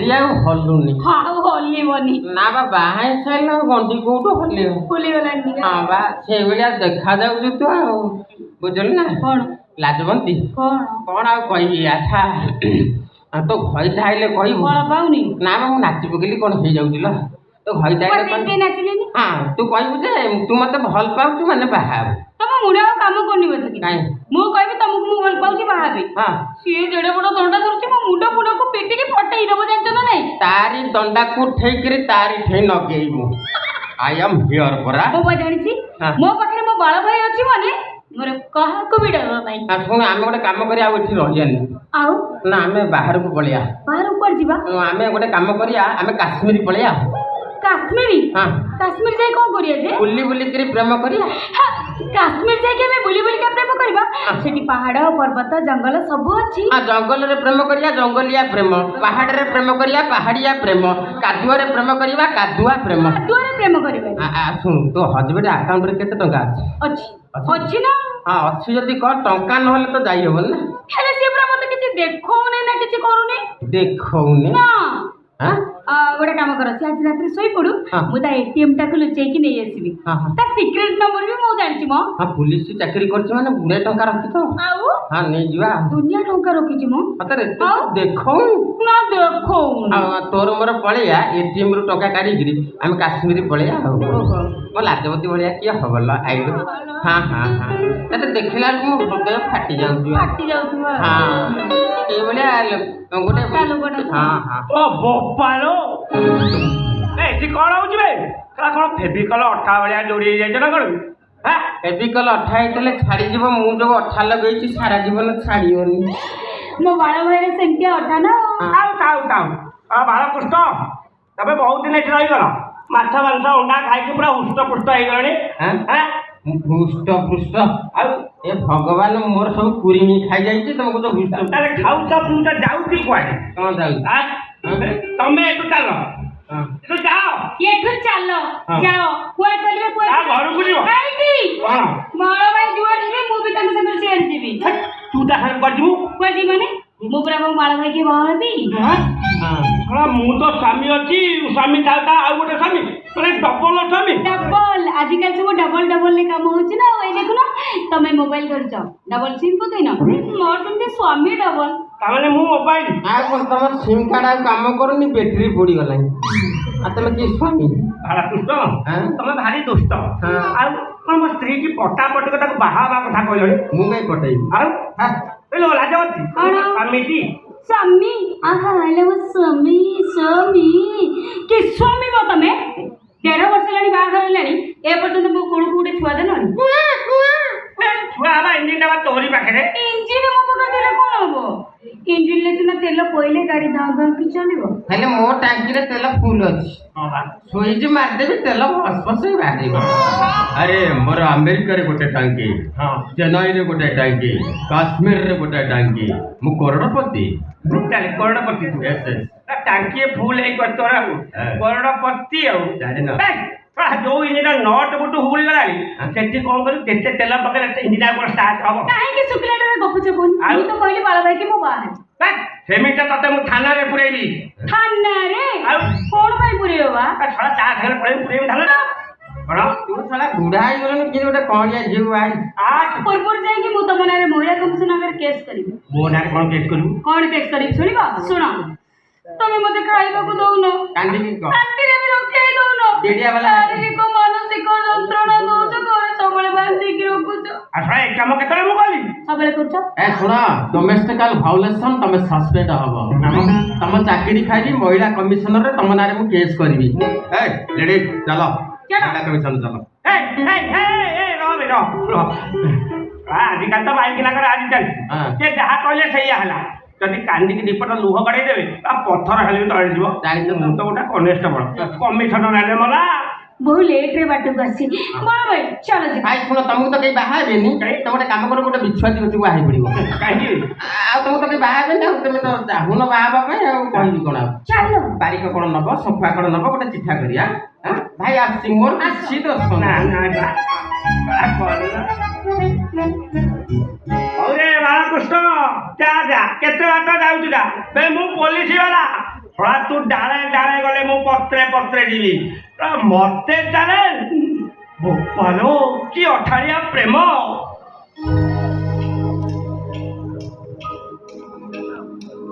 ଗଣ୍ଡି ଆଉ ହଲୁନି। ଆଉ ହଲିବନି ନା ବା ବାହା ହେଇସାରିଲ ଗଣ୍ଡି କୋଉଠୁ ହଲିବ? ହଲିଗଲାଣି। ହଁ ବା ସେଇଭଳିଆ ଦେଖାଯାଉଛୁ ତୁ ଆଉ ବୁଝିଲୁ ନା। କଣ ଲାଜବନ୍ତୀ କଣ ଆଉ କହିବି? ଆଚ୍ଛା ତୋ ଘଇଟା ଆଇଲେ କହିବୁ। ବଳ ପାଉନି ନା ବା ମୁଁ ନାଚି ପକେଇଲି କଣ ହେଇଯାଉଛି ଲୋ। ତୋ ଘଇଟା ଆଇଲେ ନାଚିଲେନି। ହଁ ତୁ କହିବୁ ଯେ ତୁ ମତେ ଭଲ ପାଉଛୁ ମାନେ ବାହା ହବୁ। ତମ ମୁଣ୍ଡ ଆଉ କାମ କରୁନି ବୋଧେ। କାଇଁ ମୁଁ କହିବି ତମକୁ ମୁଁ ଭଲ ପାଉଛି ବାହା ହେବି। ହଁ ସିଏ ଯେଡେ ବଡ ଦଣ୍ଡା ଧରୁଛି ମୋ ମୁଣ୍ଡ ଫୁଣ୍ଡକୁ ପିଟିକି ଫଟେଇ ଦବ ଜାଣିଛ ନା ନାଇଁ? ତାରି ଦଣ୍ଡାକୁ ଉଠେଇକିରି ତାରି ଠେଇ ଲଗେଇବୁ। ଆଇ ଆମ୍ ହିଅର ପରା। ମୁଁ ବା ଜାଣିଛି ମୋ ପାଖରେ ମୋ ବାଳ ଭାଇ ଅଛି ମାନେ ମୋର କାହାକୁ ବି ଡର ନାହିଁ। ଶୁଣ ଆମେ ଗୋଟେ କାମ କରିବା ଆଉ ଏଠି ରହିବାନି। ଆଉ ନା ଆମେ ବାହାରକୁ ପଳେଇବା। ବାହାରକୁ କୁଆଡେ ଯିବା? ଆମେ ଗୋଟେ କାମ କରିବା ଆମେ କାଶ୍ମୀର ପଳେଇବା। କାଶ୍ମୀର? ହଁ କାଶ୍ମୀର ଯାଇ କଣ କରିବା ଯେ? ବୁଲି ବୁଲିକିରି ପ୍ରେମ କରିବା। କାଶ୍ମୀର ଯାଇକି ଆମେ ବୁଲି ବୁଲିକା ପ୍ରେମ କରିବା? ସେଠି ପାହାଡ ପର୍ବତ ଜଙ୍ଗଲ ସବୁ ଅଛି। ଜଙ୍ଗଲରେ ପ୍ରେମ କରିବା ଜଙ୍ଗଲିଆ ପ୍ରେମ, ପାହାଡରେ ପ୍ରେମ କରିବା ପାହାଡିଆ ପ୍ରେମ, କାଦୁଅରେ ପ୍ରେମ କରିବା କାଦୁଆ ପ୍ରେମ। କାଦୁଅରେ ପ୍ରେମ କରିବା? ଶୁଣୁ ତୋ ହଜବେଣ୍ଡ ଆକାଉଣ୍ଟରେ କେତେ ଟଙ୍କା ଅଛି? ଅଛି ନା? ହଁ ଅଛି ଯଦି କହ, ଟଙ୍କା ନହେଲେ ତ ଯାଇ ହବନି ନା। ହେଲେ ସିଏ ପୁରା ମତେ କିଛି ଦେଖଉନି ନା କିଛି କରୁନି। ଦେଖଉନି ନା। ହଁ ଗୋଟେ କାମ କର, ସେ ଆଜି ରାତିରେ ଶୋଇପଡୁ, ମୁଁ ତା ଏଟିଏମ୍ ଟାକୁ ଲୁଚେଇକି ନେଇ ଆସିବି। ତା ସିକ୍ରେଟ ନମ୍ବର ବି ମୁଁ ଜାଣିଛି ମ। ପୁଲିସ ଚାକିରି କରିଛି ମାନେ ଗୁଡେ ଟଙ୍କା ରଖିଥ। ଆଉ ହଁ ନେଇଯିବା। ଦୁନିଆ ଟଙ୍କା ରଖିଛି ମୁଁ। ଦେଖଉନି ନା ଦେଖଉନି। ତୋର ମୋର ପଳେଇବା, ଏଟିଏମ୍ ରୁ ଟଙ୍କା କାଢିକିରି ଆମେ କାଶ୍ମୀର ପଳେଇବା। ଆଉ ମୋ ଲାଜବତୀ ଭଳିଆ କିଏ ହବଲ ଆଇଲୁ। ହଁ ହଁ ହଁ ତତେ ଦେଖିଲା ବେଳକୁ ମୋ ହୃଦୟ ଫାଟି ଯାଉଛି। ହଁ ଏଇଭଳିଆ ଗୋଟେ ବୋପାଲୋ ଏଠି କଣ ହଉଛି ବେ? କଣ ଫେଭିକଲ ଅଠା ଭଳିଆ ଯୋଡି ହେଇଯାଇଛ ନା କଣ? ଫେଭିକଲ ଅଠା ହେଇଥିଲେ ଛାଡିଯିବ, ମୁଁ ଯୋଉ ଅଠା ଲଗେଇଛି ସାରା ଜୀବନ ଛାଡିବନି। ମୋ ବାଳ ଭାଇରେ ସେମିତିଆ ଅଠା ନା। ବାଳକୃଷ୍ଣ ତମେ ବହୁତ ଦିନ ଏଠି ରହିଗଲ, ମାଛ ମାଂସ ଅଣ୍ଡା ଖାଇକି ପୁରା ହୁଷ୍ଟ ପୁଷ୍ଟ ହେଇଗଲାଣି। ହୃଷ୍ଟ ପୃଷ୍ଟ ଆଉ ଏ ଭଗବାନ ମୋର ସବୁ କୁରିମି ଖାଇଯାଇଛି। ତମକୁ ତ ହୃଷ୍ଟ ଖାଉଛ ପିଉଛ ଯାଉଛି କୁଆଡେ? କଣ ଯାଉଛି? ତମେ ଏଠୁ ଚାଲ, ଏଠୁ ଯାଅ, ଏଠୁ ଚାଲ ଯାଅ। କୁଆଡେ ଚାଲିବେ? କୁଆଡେ ଘରକୁ ଯିବ? କଣ ବାଳ ଭାଇ ଯୁଆଡେ ଯିବେ ମୁଁ ବି ତାଙ୍କ ସାଙ୍ଗରେ ସିଆଡେ ଯିବି। ତୁ ତା ସାଙ୍ଗରେ କୁଆଡେ ଯିବୁ? କୁଆଡେ ଯିବି ମାନେ ମୁଁ ପୁରା ମୋ ବାଳ ଭାଇକି ବାହା ହେବି। ମୁଁ ତ ସ୍ୱାମୀ ଅଛି, ସ୍ୱାମୀ ତା ଆଉ ଗୋଟେ ସ୍ୱାମୀ, ମାନେ ଡବଲ ସ୍ୱାମୀ। ଡବଲ ଆଜିକାଲି ସବୁ ଡବଲ ଡବଲରେ କାମ ହଉଛି ନା। ଏଇ ଦେଖୁନ ତମେ ମୋବାଇଲ ଧରିଛ, ଡବଲ ସିମ୍ ପକେଇନ। ମୋର ସେମିତି ସ୍ୱାମୀ ଡବଲ। ତାମାନେ ମୁଁ ମୋବାଇଲ ତମ ସିମ୍ କାର୍ଡ ଆଉ କାମ କରୁନି, ବ୍ୟାଟେରୀ ପୋଡିଗଲାଣି। ଆଉ ତମେ କି ସ୍ୱାମୀ? ତମେ ଭାରି ଦୁଷ୍ଟ। ଆଉ କଣ ମୋ ସ୍ତ୍ରୀ କି ପଟାପଟି ତାକୁ ବାହା ହେବା କଥା କହିଲଣି? ମୁଁ କାଇଁ ପଟେଇବି? ଆଉ ଲାଜବତୀ ସ୍ୱାମୀଟି ସ୍ୱାମୀ ହେଲେ ମୋ ସ୍ୱାମୀ ସ୍ୱାମୀ କି ସ୍ୱାମୀ ମ ତମେ? 13 ବର୍ଷ ହେଲାଣି ବାହାଘର ହେଲାଣି, ଏ ପର୍ଯ୍ୟନ୍ତ ମୋ କୋଳକୁ ଗୋଟେ ଛୁଆ ଦେଲଣି? ଛୁଆ ହେବା ଇଞ୍ଜିନ ଟା ତୋରି ପାଖରେ। ଇଞ୍ଜିନ ମୋ ପାଖରେ ଦେଲେ କଣ ହବ? ଇଞ୍ଜିନରେ ସିନା ତେଲ ପଇଲେ ଗାଡି ଦାଁ ଦାଁ କି ଚାଲିବ। ହେଲେ ମୋ ଟାଙ୍କିରେ ତେଲ ଫୁଲ ଅଛି। ସୁଇଚ ମାରିଦେବି ତେଲ ଫସ୍ ଫସ୍ ବାହାରିବ। ଆରେ ମୋର ଆମେରିକାରେ ଗୋଟେ ଟାଙ୍କି, ଚେନ୍ନାଇରେ ଗୋଟେ ଟାଙ୍କି, କାଶ୍ମୀରରେ ଗୋଟେ ଟାଙ୍କି। ମୁଁ କରୋଡ଼ପତି। କରୋଡ଼ପତି ଟାଙ୍କିଏ ଫୁଲ ହେଇ ତୋର କରୋଡ଼ପତି। ଆଉ ଯୋଉ ଇଞ୍ଜିନ ନଟ ଗୋଟେ ହୁଳି ଗଲାଣି, ସେଠି କଣ କରିବୁ? କେତେ ତେଲ ପକେଇଲେ ଇଞ୍ଜିନ କଣ ଷ୍ଟାର୍ଟ ହବ? କାହିଁକି ଶୁଖିଲାଟାରେ ଗପୁଛ କୁହନି? ମୁଁ ତ କହିଲି ବାଳ ଭାଇକି ମୁଁ ବାହା ହେବି। ସେମିତି ତତେ ମୁଁ ଥାନାରେ ପୁରେଇବି। ଥାନାରେ? ଆଉ କଣ ପାଇଁ ପୁରେଇବ ବା? ତା ସାଙ୍ଗରେ ପୁରେଇବି ଥାନାରେ। କଣ ତୁ ଶଳା ବୁଢା ହେଇଗଲୁଣି, କିଏ ଗୋଟେ କଣିଆ ଝିଅ ଭାଇ? ପୂର୍ବରୁ ଯାଇକି ମୁଁ ତମ ନାଁରେ ମହିଳା କମିଶନ ଆଗରେ କେସ୍ କରିବି। ମୋ ନାଁରେ କଣ କେସ୍ କରିବୁ? କଣ କେସ୍ କରିବି ଶୁଣିବ? ଶୁଣ, ତମେ ମତେ ଖାଇବାକୁ ଦଉନ, ଶାନ୍ତିରେ ବି ରଖେଇ ଦଉନ, ଶାରୀରିକ ମାନସିକ ଯନ୍ତ୍ରଣା ଦଉଛ, ଘରେ ସବୁବେଳେ ବାନ୍ଧିକି ରଖୁଛ। ଏ କାମ କେତେବେଳେ ମୁଁ କଲି? ସବୁବେଳେ କରୁଛ। ଶୁଣ, ଡୋମେଷ୍ଟିକାଲ ଭାଉଲେସନ ତମେ ସସ୍ପେଣ୍ଡ ହବ। ତମ ଚାକିରି ଖାଇବି ମହିଳା କମିଶନରେ ତମ ନାଁରେ ମୁଁ କେସ୍ କରିବି। ଲେଡି ଚାଲ ମହିଳା କମିଶନ ଚାଲ। ଆଜିକାଲି ତ ବାଇକିନାଙ୍କର ଆଜିକାଲି ସେ ଯାହା କହିଲେ ସେଇଆ ହେଲା। ଯଦି କାନ୍ଦିକି ଦିପଟ ଲୁହ କଢେଇ ଦେବେ, ପଥର ହେଲେ ବି ତଳେ ଯିବ। ମୁଁ ତ ଗୋଟେ କନେଷ୍ଟବଳ, କମିଶନର ହେଲେ ମଲା। ବହୁ ଲେଟରେ ବାଟକୁ ଆସି ଚାଲ ଭାଇ ଶୁଣ, ତମକୁ ତ କେହି ବାହା ହେବେନି। ତମେ ଗୋଟେ କାମ କର, ଗୋଟେ ବିଛୁଆତି ଗଛକୁ ବାହା ହେଇ ପଡିବ। କାହିଁକି? ଆଉ ତମକୁ ତ କେହି ବାହା ହେବେନି, ଆଉ ତମେ ତ ଚାହୁଁନ ବାହା ହେବା ପାଇଁ। ଆଉ କହିବି କଣ? ଆଉ ଚାଲ। ବାରିକ କଣ ନବ, ସଫା କଣ ନବ, ଗୋଟେ ଚିଠା କରିବା। ଭାଇ ଆସୁଛି, ମୋର ଆସି ତ ବାଳକୃଷ୍ଣ, ଯା କେତେ ବାଟ ଯାଉଛୁ ଯା। ମୁଁ ପୋଲିସ ବାଲା, ଶଳା ତୁ ଡାଳେ ଡାଳେ ଗଲେ ମୁଁ ପତ୍ରେ ପତ୍ରେ ଯିବି ମତେ ଚାଲେ ବୋପାଲୋ କି ଅଠାଳିଆ ପ୍ରେମ